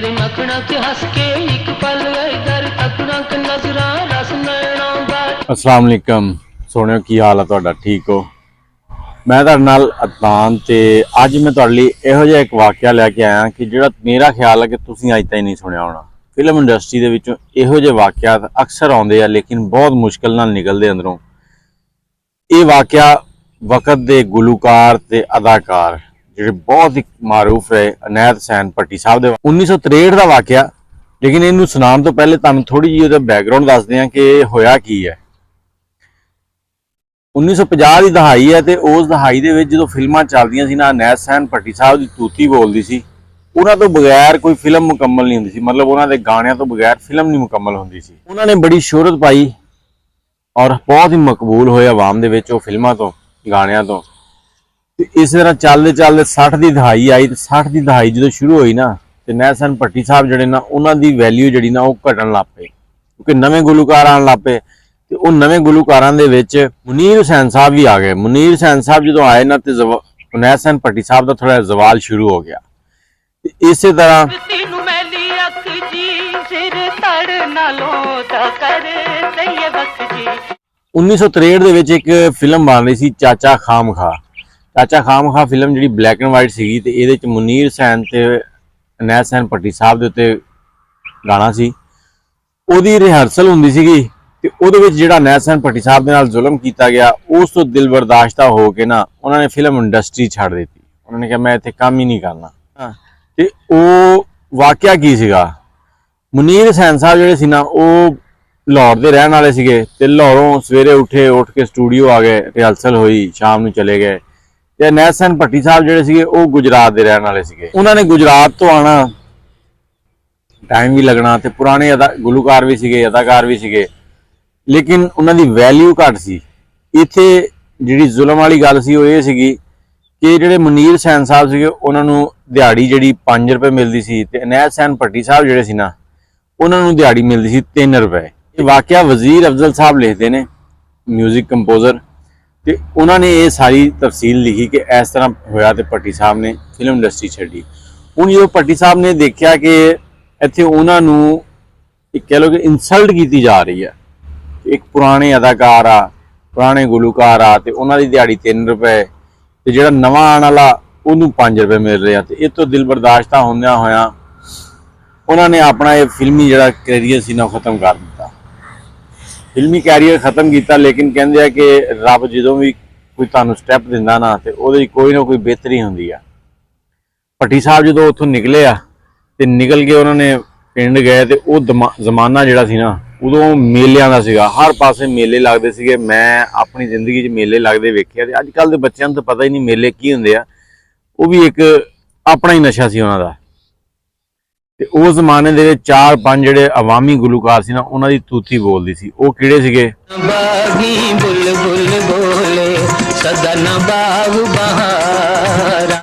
तेरे मखना च हस के एक पल इधर तकना क नजरा रस नैना दा। अस्सलाम वालेकुम सोहणियो, की हाल है तुहाडा? ठीक हो? मैं तुहाडे नाल अदनान ते अज मैं तुहाडे लई इहो जिहा एक वाकिया लैके आया कि जिहड़ा मेरा ख्याल है कि तुसीं अज ताईं नहीं सुणिया होना। फिल्म इंडस्ट्री दे विचों इहो जिहे वाकियात अक्सर आउंदे आ लेकिन बहुत मुश्किल नाल निकलदे अंदरों। ये वाकिया वक्त दे गुलूकार ते अदाकार जिहड़े बहुत ही मारूफ रहे अनैत हुसैन भट्टी साहब दे 1963 दा वाकिया। लेकिन इनू सुनाउण तो पहले तुहानूं थोड़ी जी उहदा बैकग्राउंड दसदे हां कि होया की है। 1950 की दहाई है तो उस दहाई दे विच जदों फिल्मां चलदियां सी ना, अनैत हुसैन भट्टी साहब की तूती बोलदी सी। उन्हां तो बगैर कोई फिल्म मुकम्मल नहीं हुंदी सी, मतलब उन्हां दे गाणियां तो बगैर फिल्म नहीं मुकम्मल हुंदी सी। उन्हां ने बड़ी शोहरत पाई और बहुत ही मकबूल होए आवाम दे विच ओह फिल्मां तो गाणियां तो। इस तरह चलदे चलदे 60 की दहाई आई तो 60 की दहाई जो शुरू हुई ना, तो अनैत हुसैन भट्टी साहब जिहड़े ना उन्हां दी वैल्यू जिहड़ी ना ओह घटण लग पे, क्योंकि नवे गुलूकार आउण लग पे। ते उह नवे गुलूकारां दे विच मुनीर हुसैन साहब भी आ गए। मुनीर हुसैन साहब जो आए ना तो अनैत हुसैन भट्टी साहब का थोड़ा जवाल शुरू हो गया। इस तरह 1963 दे विच एक फिल्म बन रही सी चाचा खामखा। चाचा खामखा फिल्म जिहड़ी ब्लैक एंड वाइट सीगी ते इहदे च मुनीर हुसैन ते अनैत हुसैन भट्टी साहब दे उत्ते गाना सी। ओहदी रिहर्सल हुंदी सीगी ते उहदे विच जिहड़ा अनैत हुसैन भट्टी साहब दे नाल जुल्म कीता गया, उस तो दिल बर्दाश्ता हो के ना उन्होंने फिल्म इंडस्ट्री छड्ड दित्ती। उन्होंने कहा मैं इत्थे काम ही नहीं करना। ते ओह वाकिया की सीगा, मुनीर हुसैन साहब जिहड़े सी ना ओह लाहौर दे रहण वाले सीगे ते लाहौरों सवेरे उठ के स्टूडियो आ गए, रिहर्सल हुई, शाम नूं चले गए। ते अनैत हुसैन भट्टी साहब जिहड़े सीगे ओह गुजरात दे रहण वाले सीगे। उन्होंने गुजरात तो आना, टाइम भी लगना, ते पुराने गुलूकार भी सीगे, अदाकार भी सीगे, लेकिन उन्हां दी वैल्यू घट सी। इत्थे जिहड़ी जुल्म वाली गल सी ओह इह सीगी कि जिहड़े मुनीर हुसैन साहब सीगे उन्हां नूं दिहाड़ी जिहड़ी 5 रुपए मिलदी सी ते अनैत हुसैन भट्टी साहब जिहड़े सी ना उन्हां नूं दिहाड़ी मिलदी सी 3 रुपए। ये वाकिया वजीर अफजल साहब लिखते ने, म्यूजिक कंपोजर, ते उन्होंने ये सारी तफसील लिखी कि इस तरह होया ते भट्टी साहब ने फिल्म इंडस्ट्री छड्डी। हुण जो भट्टी साहब ने देखा कि इत्थे उन्हां नूं कह लो कि इंसल्ट की जा रही है। एक पुराने अदाकार आ, पुराने गुलूकार आ, ते उन्हां दी दिहाड़ी 3 रुपए ते जिहड़ा नवां आने वाला उन्होंने 5 रुपए मिल रहे हैं। तो इस तो दिल बर्दाश्ता होंदियां होया उन्होंने अपना ये फिल्मी जिहड़ा कैरियर सी ना खत्म कर दिता। फिल्मी कैरियर खत्म किया, लेकिन कहते हैं कि रब जो भी कोई तुहानूं स्टैप दिंदा ना तो उहदे कोई ना कोई बेहतरी हुंदी आ। भट्टी साहब जो उत्थों निकले आ ते निकल के उन्होंने पिंड गए तो वह जमाना जिहड़ा सी ना उदों मेलियां दा सीगा, हर पासे मेले लगदे सीगे। मैं अपनी जिंदगी च मेले लगदे वेखे ते अजकल दे बच्चों नूं तो पता ही नहीं मेले की हुंदे आ। वो भी एक अपना ही नशा सी उन्हां दा। ते उस जमाने दे 4-5 जिहड़े अवामी गुलूकार सी ना उन्हां दी तूती बोलदी सी। ओह किहड़े सीगे? बागी बुलबुल बोले सदन बाग बहार,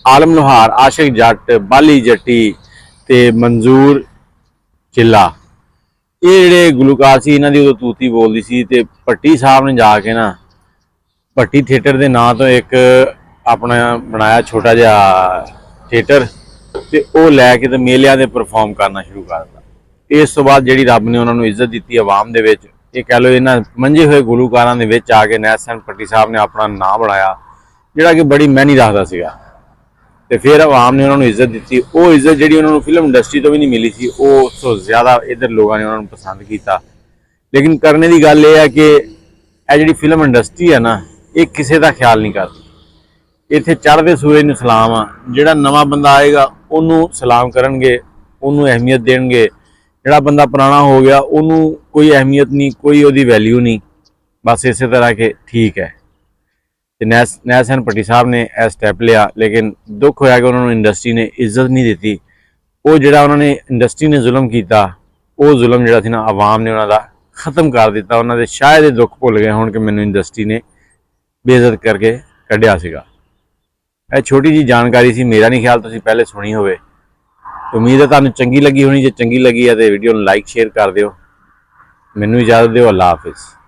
आलम लोहार, आशिक जट, बाली जट्टी ते मंजूर चिल्ला। ये जिहड़े गुलूकार सी इन्हां दी उदों तूती बोलदी सी। ते भट्टी साहब ने जाके ना भट्टी थिएटर के नाम तो एक अपना बनाया छोटा जिहा थिएटर, ते ओह लैके ते मेलियां दे परफॉर्म करना शुरू कर दिता। इस तो बाद जिहड़ी रब ने उन्होंने इज्जत दी आवाम दे विच, ये कह लो इन्हां मंजे हुए गुलूकारां दे विच आके अनैत हुसैन भट्टी साहब ने अपना नाम बनाया, जिहड़ा कि बड़ी मैनी रखदा सीगा। ते फिर आवाम ने उन्होंने इज्जत दी। वो इज्जत जी उन्होंने फिल्म इंडस्ट्री तो भी नहीं मिली सी, वो उस तो ज़्यादा इधर लोगों ने उन्होंने पसंद किया। लेकिन करने की गल यह है कि यह जी फिल्म इंडस्ट्री है ना, ये किसी का ख्याल नहीं करती। इत्थे चढ़ते सूरज नूं सलाम आ, जिहड़ा नवा बंदा आएगा उन्होंने सलाम करनगे, उन्होंने अहमियत देणगे। जिहड़ा बंदा पुराना हो गया उन्होंने कोई अहमियत नहीं, कोई उहदी वैल्यू नहीं, बस इस तरह के ठीक है। अनैत हुसैन भट्टी साहब ने यह स्टैप लिया, लेकिन दुख होया कि उन्होंने इंडस्ट्री ने इज्जत नहीं दी। वो जिहड़ा उन्होंने इंडस्ट्री ने जुल्म किया, वो जुल्म जिहड़ा सी ना आवाम ने उन्होंने खत्म कर दिता। उन्होंने शायद ये दुख भुल गए होण कि मैनूं इंडस्ट्री ने बेइज्जत करके कढ़िया सीगा। यह छोटी जी जानकारी सी, मेरा नहीं ख्याल तुसीं पहले सुनी होवे। उम्मीद है तुहानूं चंगी लगी होनी। जे चंगी लगी है तो वीडियो नूं लाइक शेयर कर दिओ। मैनूं इजाजत दिओ। अल्लाह हाफिज़।